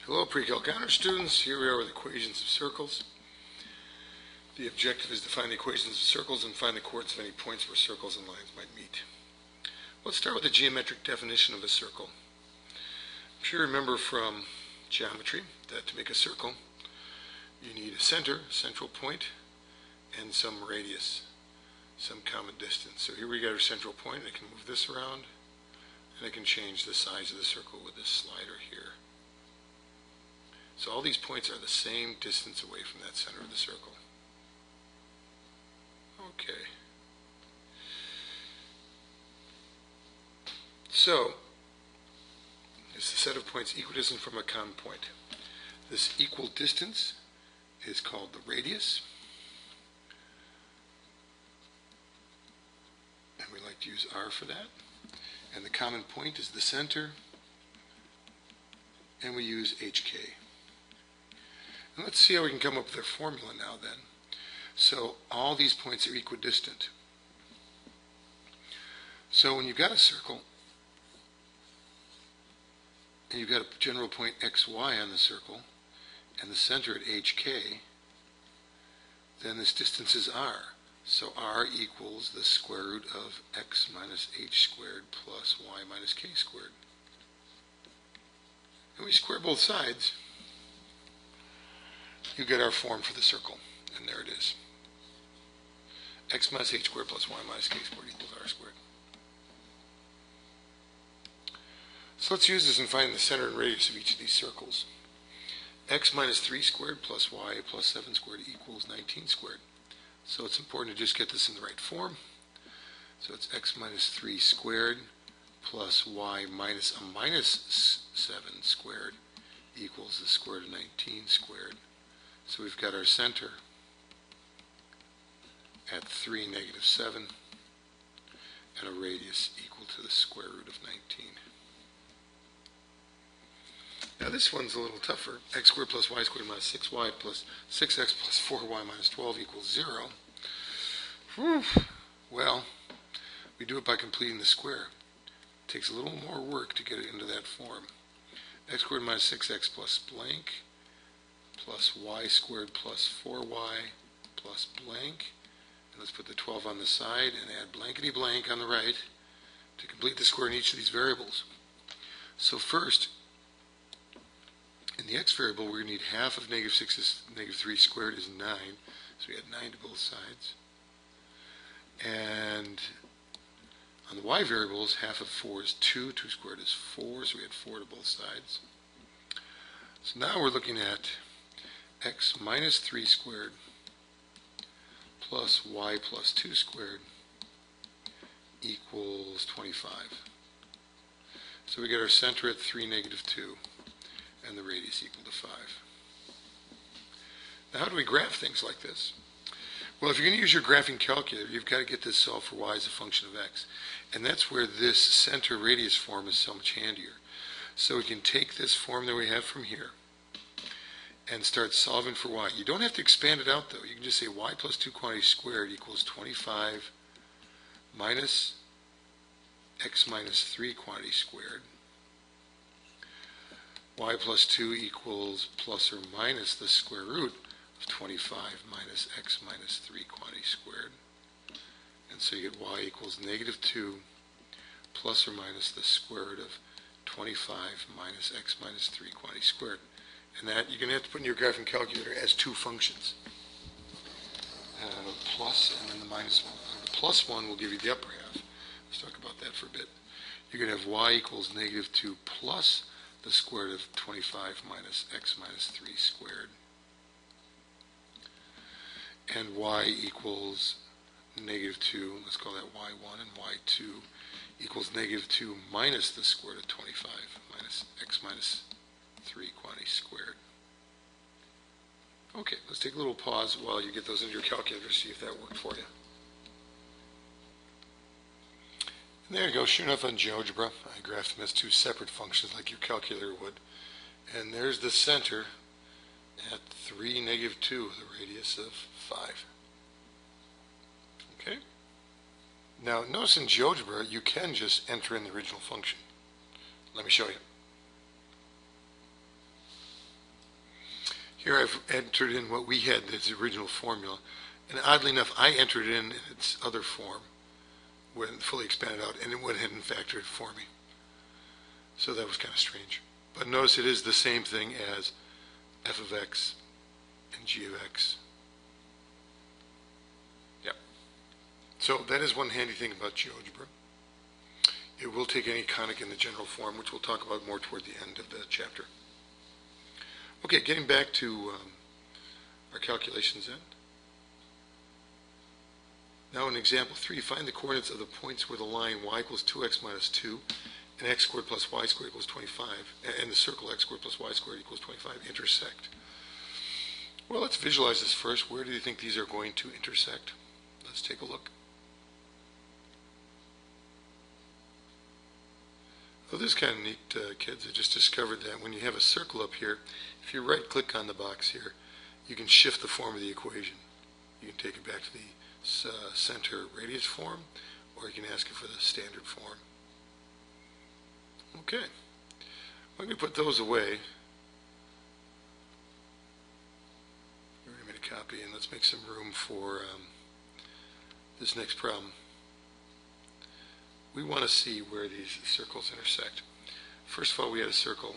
Hello pre-calc honors students, here we are with equations of circles. The objective is to find the equations of circles and find the coordinates of any points where circles and lines might meet. Let's start with the geometric definition of a circle. I'm sure you remember from geometry that to make a circle you need a center, central point, and some radius, some common distance. So here we got our central point. I can move this around and I can change the size of the circle with this slider here. So all these points are the same distance away from that center of the circle. Okay. So, it's a set of points equidistant from a common point. This equal distance is called the radius. And we like to use R for that. And the common point is the center. And we use HK. And let's see how we can come up with our formula now then. So all these points are equidistant. So when you've got a circle, and you've got a general point xy on the circle, and the center at hk, then this distance is r. So r equals the square root of x minus h squared plus y minus k squared. And we square both sides. You get our form for the circle, and there it is. X minus h squared plus y minus k squared equals r squared. So let's use this and find the center and radius of each of these circles. X minus 3 squared plus y plus 7 squared equals 19 squared. So it's important to just get this in the right form. So it's x minus 3 squared plus y minus a minus 7 squared equals the square root of 19 squared. So we've got our center at 3, negative 7, and a radius equal to the square root of 19. Now this one's a little tougher. X squared plus y squared minus 6y plus 6x plus 4y minus 12 equals 0. Whew. Well, we do it by completing the square. It takes a little more work to get it into that form. X squared minus 6x plus blank plus y squared plus 4y plus blank. And let's put the 12 on the side and add blankety blank on the right to complete the square in each of these variables. So first, in the x variable, we're going to need half of negative 6 is negative 3 squared is 9. So we add 9 to both sides. And on the y variables, half of 4 is 2. 2 squared is 4, so we add 4 to both sides. So now we're looking at x minus 3 squared plus y plus 2 squared equals 25. So we get our center at 3, negative 2, and the radius equal to 5. Now how do we graph things like this? Well, if you're going to use your graphing calculator, you've got to get this solved for y as a function of x. And that's where this center radius form is so much handier. So we can take this form that we have from here and start solving for y. You don't have to expand it out though. You can just say y plus 2 quantity squared equals 25 minus x minus 3 quantity squared. Y plus 2 equals plus or minus the square root of 25 minus x minus 3 quantity squared. And so you get y equals negative 2 plus or minus the square root of 25 minus x minus 3 quantity squared. And that you're going to have to put in your graphing calculator as two functions. Plus and then the minus one. The plus one will give you the upper half. Let's talk about that for a bit. You're going to have y equals negative 2 plus the square root of 25 minus x minus 3 squared. And y equals negative 2, let's call that y1, and y2 equals negative 2 minus the square root of 25 minus x minus 3 quantity squared. Okay, let's take a little pause while you get those into your calculator to see if that worked for you. And there you go, sure enough on GeoGebra, I graphed them as two separate functions like your calculator would. And there's the center at 3, negative 2, the radius of 5. Okay? Now, notice in GeoGebra, you can just enter in the original function. Let me show you. Here I've entered in what we had as the original formula, and oddly enough, I entered it in its other form when fully expanded out, and it went ahead and factored it for me. So that was kind of strange. But notice it is the same thing as f of x and g of x. Yep. So that is one handy thing about GeoGebra. It will take any conic in the general form, which we'll talk about more toward the end of the chapter. Okay, getting back to our calculations then. Now in example 3, find the coordinates of the points where the line y equals 2x minus 2 and x squared plus y squared equals 25, and the circle x squared plus y squared equals 25 intersect. Well, let's visualize this first. Where do you think these are going to intersect? Let's take a look. Oh, this is kind of neat, kids. I just discovered that when you have a circle up here, if you right-click on the box here, you can shift the form of the equation. You can take it back to the center radius form, or you can ask it for the standard form. Okay, I'm going to put those away. I already made a copy, and let's make some room for this next problem. We want to see where these circles intersect. First of all, we had a circle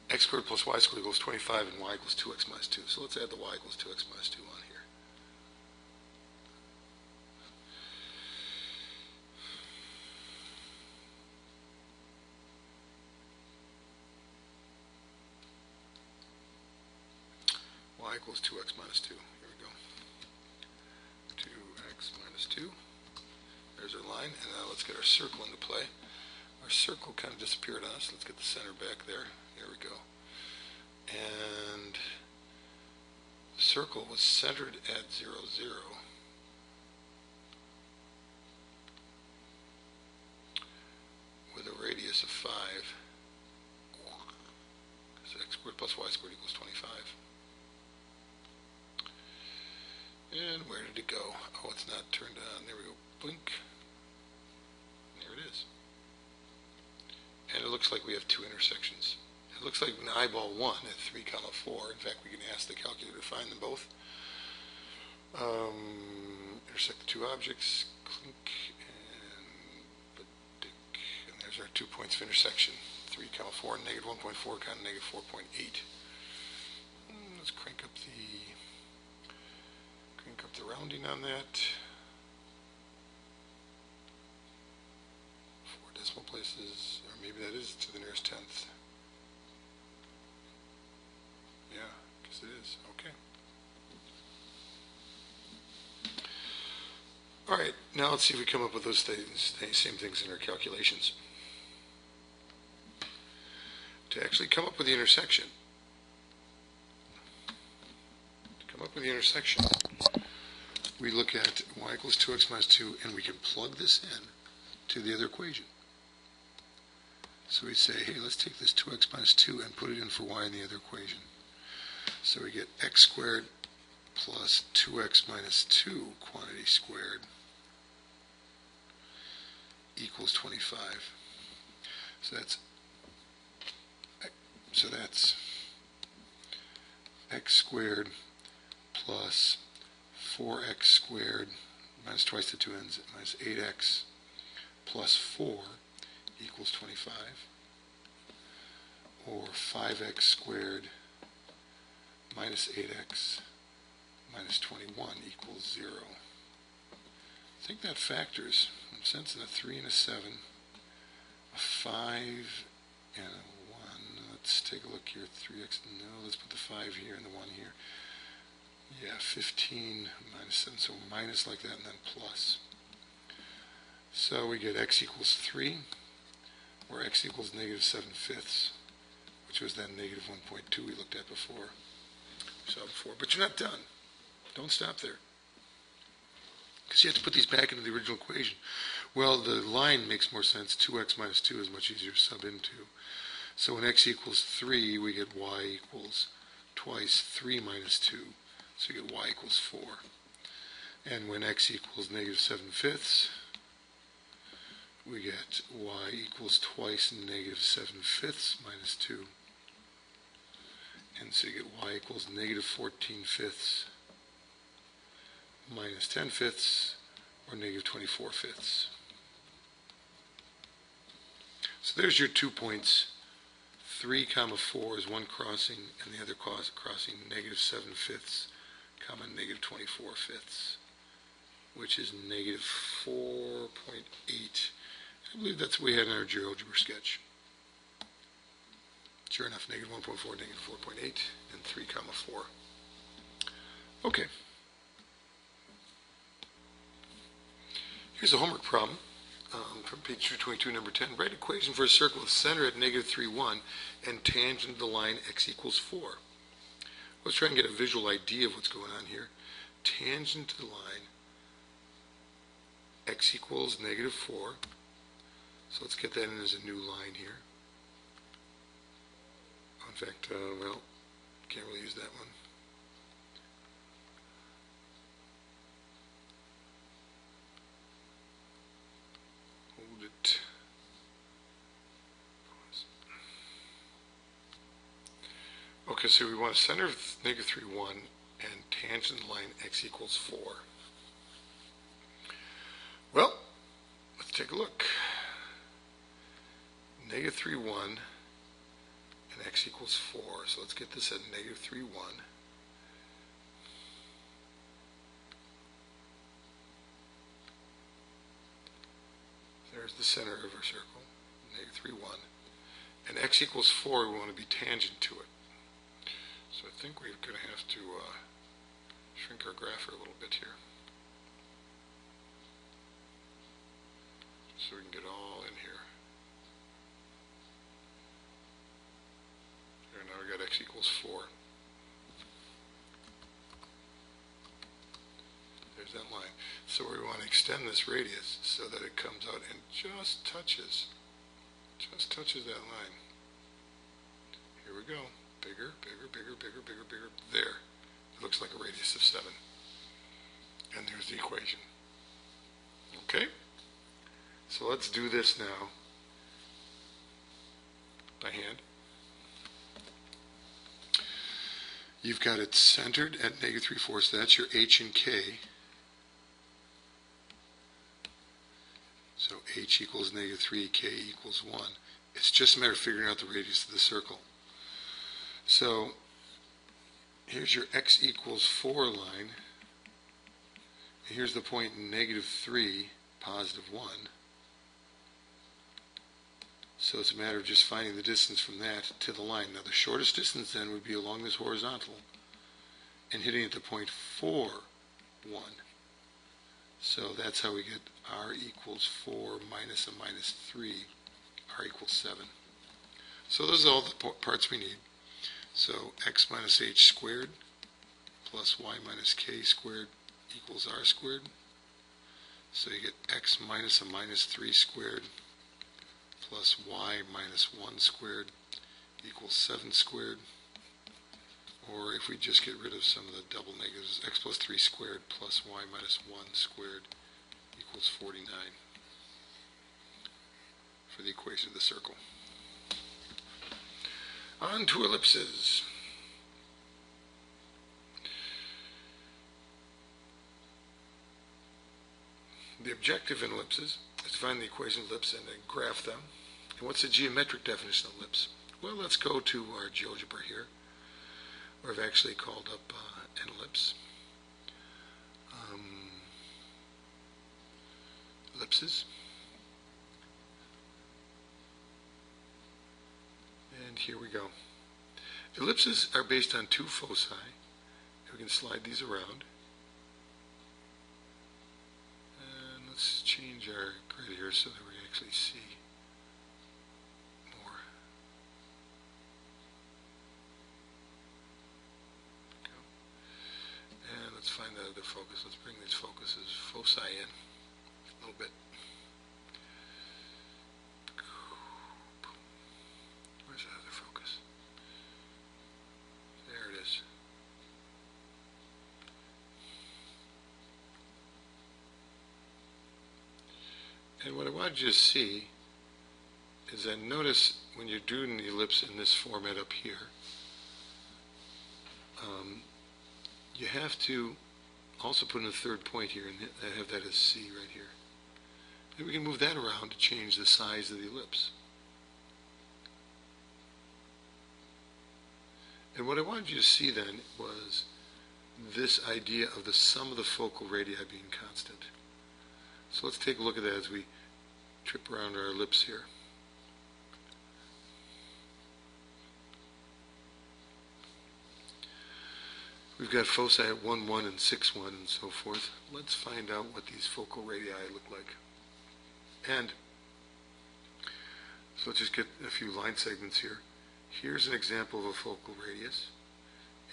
x squared plus y squared equals 25 and y equals 2x minus 2. So let's add the y equals 2x minus 2 on here. Y equals 2x minus 2. Here we go. 2x minus 2. There's our line. And now let's get our circle into play. Our circle kind of disappeared on us. Let's get the center back there. Here we go. And the circle was centered at 0, 0. With a radius of 5. So x squared plus y squared equals 25. And where did it go? Oh, it's not turned on. There we go. Blink. There it is. And it looks like we have two intersections. It looks like we can eyeball one at 3, 4. In fact, we can ask the calculator to find them both. Intersect the two objects. Clink and dick. And there's our 2 points of intersection. 3, 4, and negative 1.4, negative 4.8. Let's crank up the rounding on that. 4 decimal places, or maybe that is to the nearest tenth. Yeah, I guess it is. Okay. All right, now let's see if we come up with those things, same things in our calculations. To actually come up with the intersection, we look at y equals 2x minus 2, and we can plug this in to the other equation. So we say, hey, let's take this 2x minus 2 and put it in for y in the other equation. So we get x squared plus 2x minus 2 quantity squared equals 25. So that's x squared plus 4x squared minus twice the two ends minus 8x plus 4 equals 25, or 5x squared minus 8x minus 21 equals 0. I think that factors, since in a 3 and a 7, a 5 and a 1. Let's take a look here. 3x, no, let's put the 5 here and the 1 here. Yeah, 15 minus 7, so minus like that and then plus. So we get x equals 3, or x equals negative 7/5, which was then negative 1.2 we looked at before. We saw before. But you're not done. Don't stop there. Because you have to put these back into the original equation. Well, the line makes more sense. 2x minus 2 is much easier to sub into. So when x equals 3, we get y equals twice 3 minus 2. So you get y equals 4. And when x equals negative 7/5, we get y equals twice negative 7/5 minus 2. And so you get y equals negative 14 fifths minus 10 fifths, or negative 24 fifths. So there's your 2 points. 3 comma 4 is one crossing, and the other crossing negative 7 fifths comma negative 24 fifths, which is negative 4.8. I believe that's what we had in our GeoGebra sketch. Sure enough, negative 1.4, negative 4.8, and 3 comma 4. Okay. Here's a homework problem from page 222, number 10. Write equation for a circle with center at negative 3, 1 and tangent to the line x equals 4. Let's try and get a visual idea of what's going on here. Tangent to the line x equals negative 4. So let's get that in as a new line here. In fact, well, can't really use that one. Hold it. Okay, so we want a center of negative 3, 1 and tangent line x equals 4. Well, let's take a look. Negative 3, 1 and x equals 4. So let's get this at negative 3, 1. There's the center of our circle, negative 3, 1. And x equals 4, we want to be tangent to it. So I think we're going to have to shrink our graph a little bit here, so we can get all in here. Here, now we got x equals 4. There's that line. So we want to extend this radius so that it comes out and just touches that line. Here we go. Bigger, bigger, bigger, bigger, bigger, bigger. There. It looks like a radius of 7. And there's the equation. Okay? So let's do this now by hand. You've got it centered at negative 3/4, so that's your h and k. So h equals negative 3, k equals 1. It's just a matter of figuring out the radius of the circle. So here's your x equals 4 line. And here's the point negative 3, positive 1. So it's a matter of just finding the distance from that to the line. Now the shortest distance then would be along this horizontal and hitting at the point 4, 1. So that's how we get r equals 4 minus a minus 3, r equals 7. So those are all the parts we need. So x minus h squared plus y minus k squared equals r squared. So you get x minus a minus 3 squared plus y minus 1 squared equals 7 squared. Or if we just get rid of some of the double negatives, x plus 3 squared plus y minus 1 squared equals 49 for the equation of the circle. On to ellipses. The objective in ellipses is to find the equation of ellipse and then graph them. And what's the geometric definition of ellipse? Well, let's go to our GeoGebra here, where I've actually called up an ellipse. Ellipses. And here we go. Ellipses are based on two foci. We can slide these around. And let's change our grid here so that we actually see more. And let's find the other focus. Let's bring these foci in a little bit. Where's the other focus? There it is. And what I want you to see is that notice when you're doing the ellipse in this format up here, you have to also put in a third point here, and have that as C right here. And we can move that around to change the size of the ellipse. And what I wanted you to see then was this idea of the sum of the focal radii being constant. So let's take a look at that as we trip around our ellipse here. We've got foci at 1, 1, and 6, 1, and so forth. Let's find out what these focal radii look like. And so let's just get a few line segments here. Here's an example of a focal radius,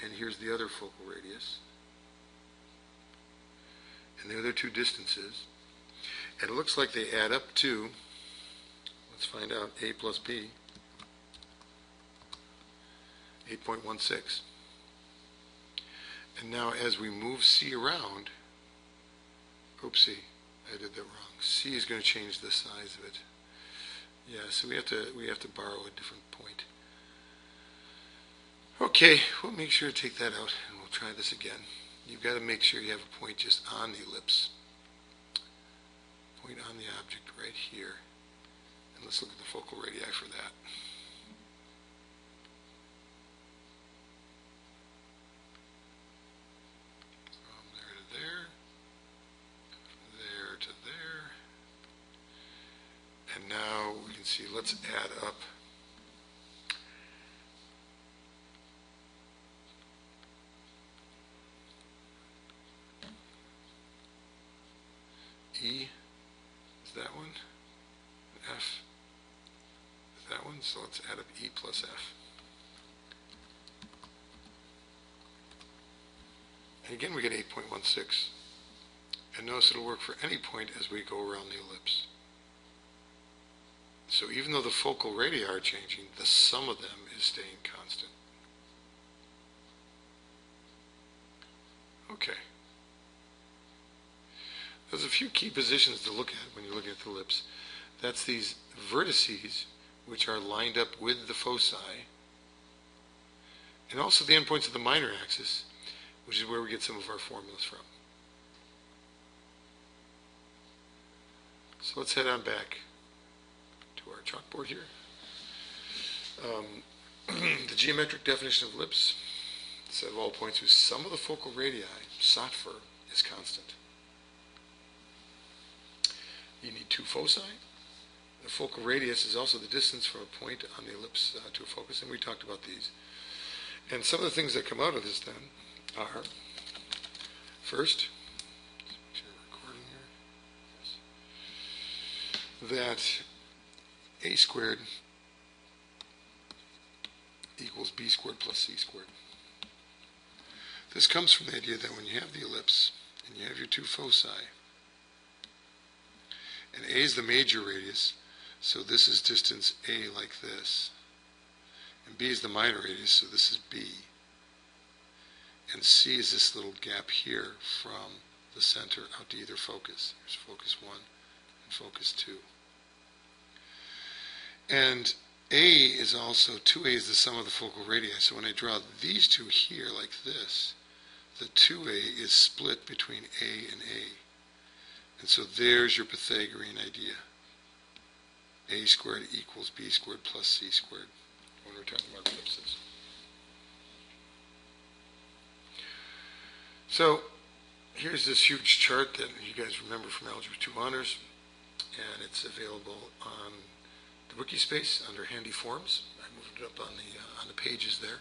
and here's the other focal radius. And there are their two distances. And it looks like they add up to, let's find out, A plus B, 8.16. And now as we move C around, oopsie, I did that wrong. C is going to change the size of it. Yeah, so we have to borrow a different point. Okay, we'll make sure to take that out and we'll try this again. You've got to make sure you have a point just on the ellipse. Point on the object right here. And let's look at the focal radii for that. From there to there. There to there. And now we can see, let's add up E is that one, F is that one, so let's add up E plus F. And again we get 8.16. And notice it'll work for any point as we go around the ellipse. So even though the focal radii are changing, the sum of them is staying constant. Okay. There's a few key positions to look at when you're looking at the ellipse. That's these vertices, which are lined up with the foci, and also the endpoints of the minor axis, which is where we get some of our formulas from. So let's head on back to our chalkboard here. The geometric definition of ellipse, set of all points whose sum of the focal radii, SOT for, is constant. You need two foci. The focal radius is also the distance from a point on the ellipse to a focus, and we talked about these. And some of the things that come out of this then are, first, that a squared equals b squared plus c squared. This comes from the idea that when you have the ellipse and you have your two foci, and a is the major radius, so this is distance a like this, and b is the minor radius, so this is b, and c is this little gap here from the center out to either focus. There's focus 1 and focus 2. And A is also, 2A is the sum of the focal radii. So when I draw these two here like this, the 2A is split between A and A. And so there's your Pythagorean idea. A squared equals B squared plus C squared when we're talking about ellipses. So here's this huge chart that you guys remember from Algebra 2 Honors, and it's available on the Wikispace under Handy Forms. I moved it up on the pages there.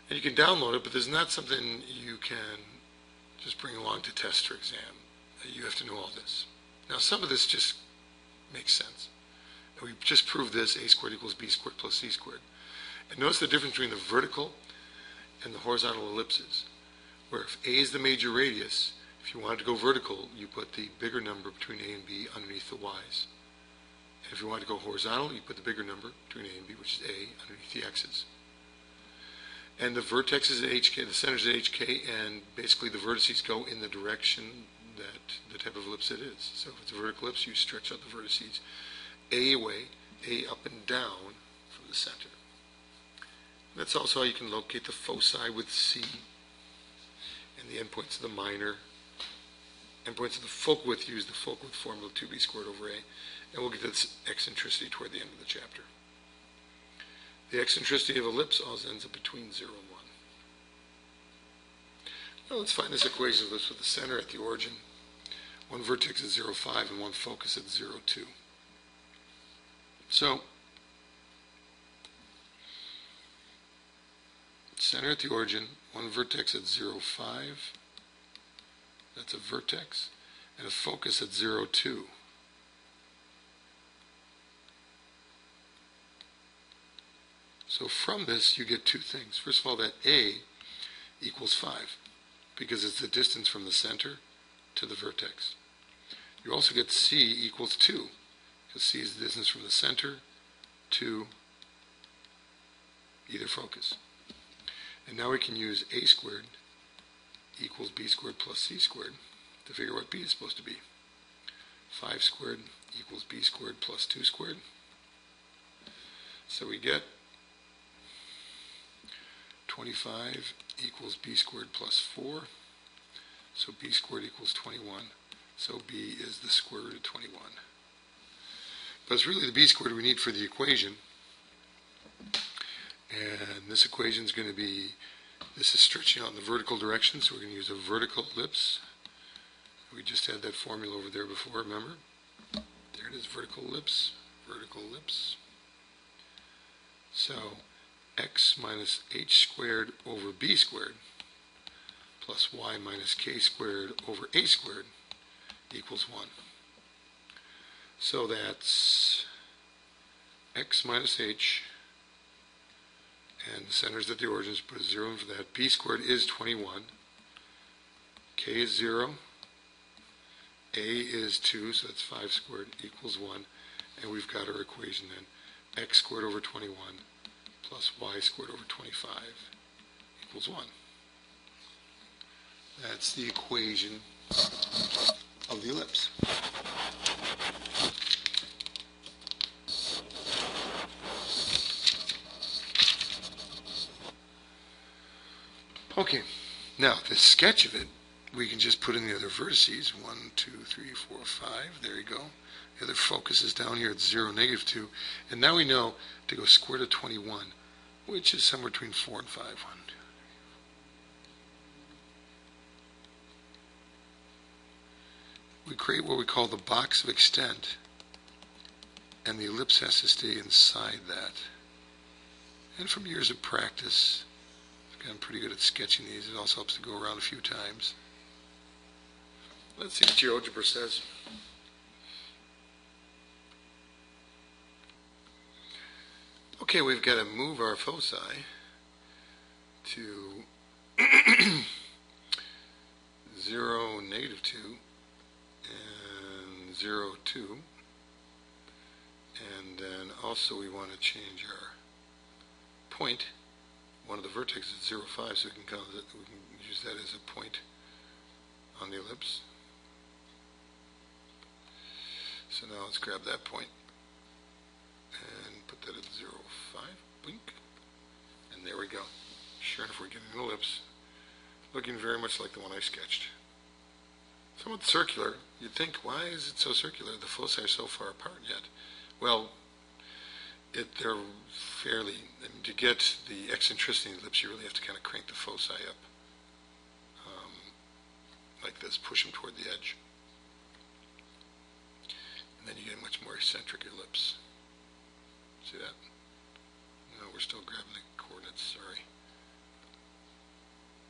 And you can download it, but there's not something you can just bring along to test or exam. You have to know all this. Now some of this just makes sense. And we just proved this, a squared equals b squared plus c squared. And notice the difference between the vertical and the horizontal ellipses, where if a is the major radius, if you wanted to go vertical, you put the bigger number between a and b underneath the y's. And if you want to go horizontal, you put the bigger number between a and b, which is a, underneath the x's. And the vertex is at hk, the center is at hk, and basically the vertices go in the direction that the type of ellipse it is. So if it's a vertical ellipse, you stretch out the vertices a away, a up and down from the center. That's also how you can locate the foci with C and the endpoints of the minor. Endpoints of the focal width, use the focal width formula 2b squared over a. And we'll get to this eccentricity toward the end of the chapter. The eccentricity of ellipse always ends up between 0 and 1. Now let's find this equation of ellipse with the center at the origin, one vertex at 0, 5, and one focus at 0, 2. So, center at the origin, one vertex at 0, 5, that's a vertex, and a focus at 0, 2. So from this, you get two things. First of all, that A equals 5, because it's the distance from the center to the vertex. You also get C equals 2, because C is the distance from the center to either focus. And now we can use A squared equals B squared plus C squared to figure what B is supposed to be. 5 squared equals B squared plus 2 squared. So we get 25 equals B squared plus 4. So B squared equals 21. So B is the square root of 21. But it's really the B squared we need for the equation. And this equation is going to be, this is stretching out in the vertical direction, so we're going to use a vertical ellipse. We just had that formula over there before, remember? There it is, vertical ellipse, vertical ellipse. So x minus h squared over b squared plus y minus k squared over a squared equals 1. So that's x minus h, and the center's at the origins, put a 0 in for that. B squared is 21. K is 0. A is 2, so that's 5 squared equals 1. And we've got our equation then. X squared over 21 plus y squared over 25 equals 1. That's the equation of the ellipse. Okay, now this sketch of it, we can just put in the other vertices, 1, 2, 3, 4, 5, there you go. The other focus is down here at 0, negative 2, and now we know to go square root of 21, which is somewhere between 4 and 5. 1, 2, 3. We create what we call the box of extent, and the ellipse has to stay inside that. And from years of practice, I'm pretty good at sketching these. It also helps to go around a few times. Let's see what GeoGebra says. Okay, we've got to move our foci to 0, negative 2, and 0, 2. And then also we want to change our point. One of the vertices is 0, 5, so we can use that as a point on the ellipse. So now let's grab that point and put that at 0, 5, blink, and there we go. Sure enough, we're getting an ellipse, looking very much like the one I sketched. Somewhat circular. You'd think, why is it so circular? The foci are so far apart yet. Well, they're fairly, to get the eccentricity of the ellipse, you really have to kind of crank the foci up like this, push them toward the edge. And then you get a much more eccentric ellipse. See that? No, we're still grabbing the coordinates, sorry.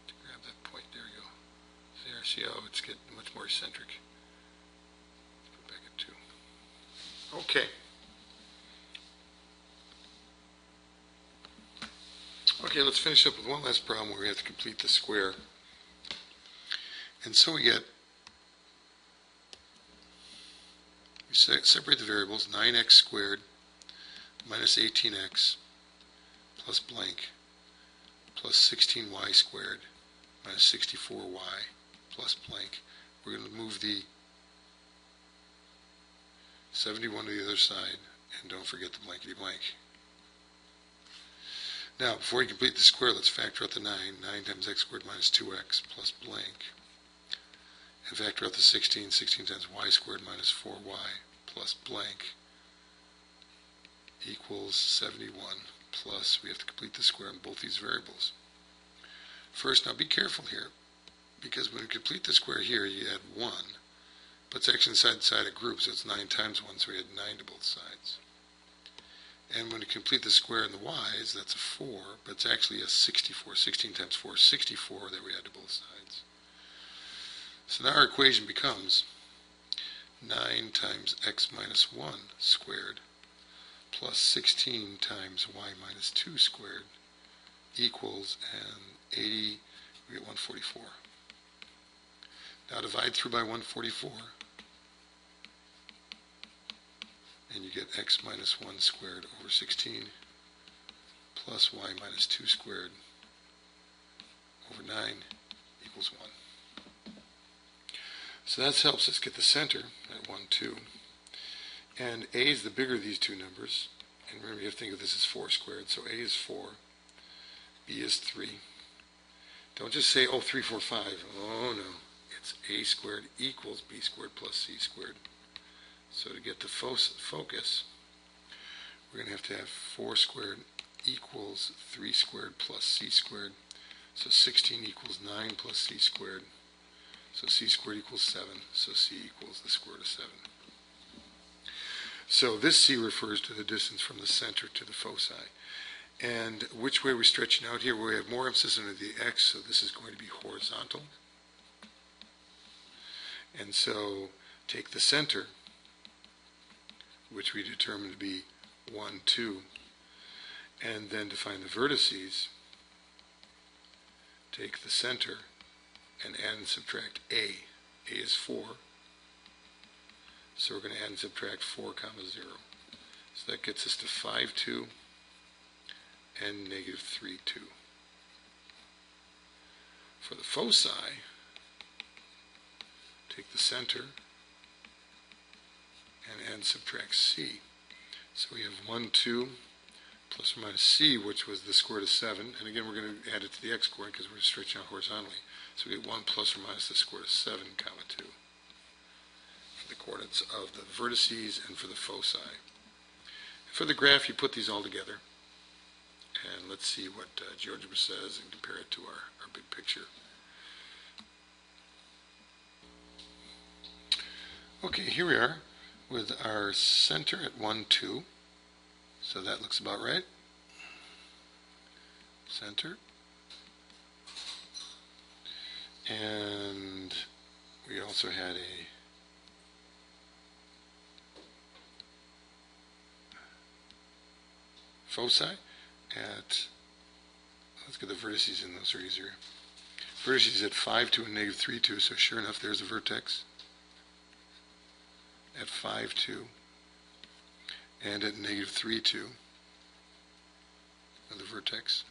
To grab that point, there we go. There, see how it's getting much more eccentric. Put back at 2. Okay. Okay, let's finish up with one last problem where we have to complete the square. And so we separate the variables, 9x squared minus 18x plus blank plus 16y squared minus 64y plus blank. We're going to move the 71 to the other side, and don't forget the blankety blank. Now, before we complete the square, let's factor out the 9. 9 times x squared minus 2x plus blank. And factor out the 16. 16 times y squared minus 4y plus blank equals 71. Plus, we have to complete the square on both these variables. First, now be careful here, because when you complete the square here, you add 1. But it's actually inside a group, so it's 9 times 1, so we add 9 to both sides. And when you complete the square in the y's, that's a 4, but it's actually a 64. 16 times 4 is 64 that we add to both sides. So now our equation becomes 9 times x minus 1 squared plus 16 times y minus 2 squared equals an 80, we get 144. Now divide through by 144, and you get x minus 1 squared over 16 plus y minus 2 squared over 9 equals 1. So that helps us get the center at 1, 2. And a is the bigger of these two numbers. And remember, you have to think of this as 4 squared. So a is 4, b is 3. Don't just say, oh, 3, 4, 5. Oh, no. It's a squared equals b squared plus c squared. So to get the focus, we're going to have 4 squared equals 3 squared plus c squared. So 16 equals 9 plus c squared. So c squared equals 7. So c equals the square root of 7. So this c refers to the distance from the center to the foci. And which way we're stretching out here, we have more emphasis on the x, so this is going to be horizontal. And so take the center, which we determine to be 1, 2, and then to find the vertices, take the center and add and subtract a. A is 4, so we're going to add and subtract 4, 0. So that gets us to 5, 2, and negative 3, 2. For the foci, take the center and add and subtract c. So we have 1, 2, plus or minus c, which was the square root of 7. And again, we're going to add it to the x-coordinate because we're stretching out horizontally. So we get 1 plus or minus the square root of 7, 2. For the coordinates of the vertices and for the foci. For the graph, you put these all together. And let's see what GeoGebra says and compare it to our big picture. Okay, here we are with our center at 1, 2. So that looks about right. Center. And we also had a foci at, let's get the vertices in, those are easier. Vertices at 5, 2 and negative 3, 2, so sure enough there's a vertex at 5, 2 and at negative 3, 2, another vertex.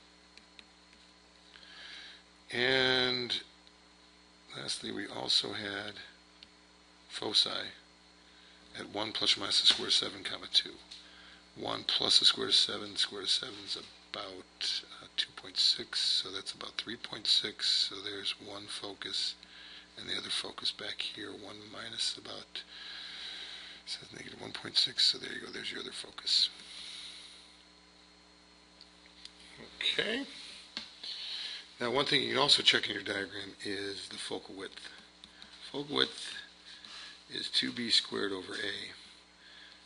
And lastly, we also had foci at 1 plus or minus the square root of 7, 2. 1 plus the square root of 7, the square root of 7 is about 2.6, so that's about 3.6, so there's one focus, and the other focus back here, 1 minus about, says negative 1.6, so there you go, there's your other focus. Okay. Now one thing you can also check in your diagram is the focal width. Focal width is 2b squared over a.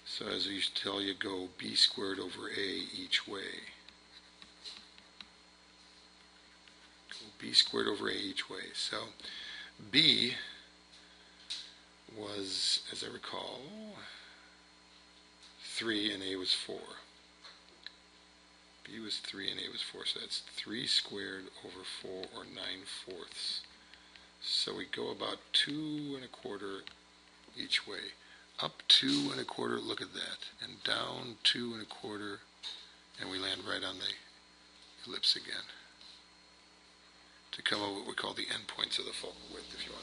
So as I used to tell you, go b squared over a each way. Go b squared over a each way. So b was, as I recall, 3 and a was 4. B was 3 and a was 4, so that's 3 squared over 4, or 9/4. So we go about 2 1/4 each way. Up 2 1/4, look at that, and down 2 1/4, and we land right on the ellipse again to come up with what we call the endpoints of the focal width, if you want.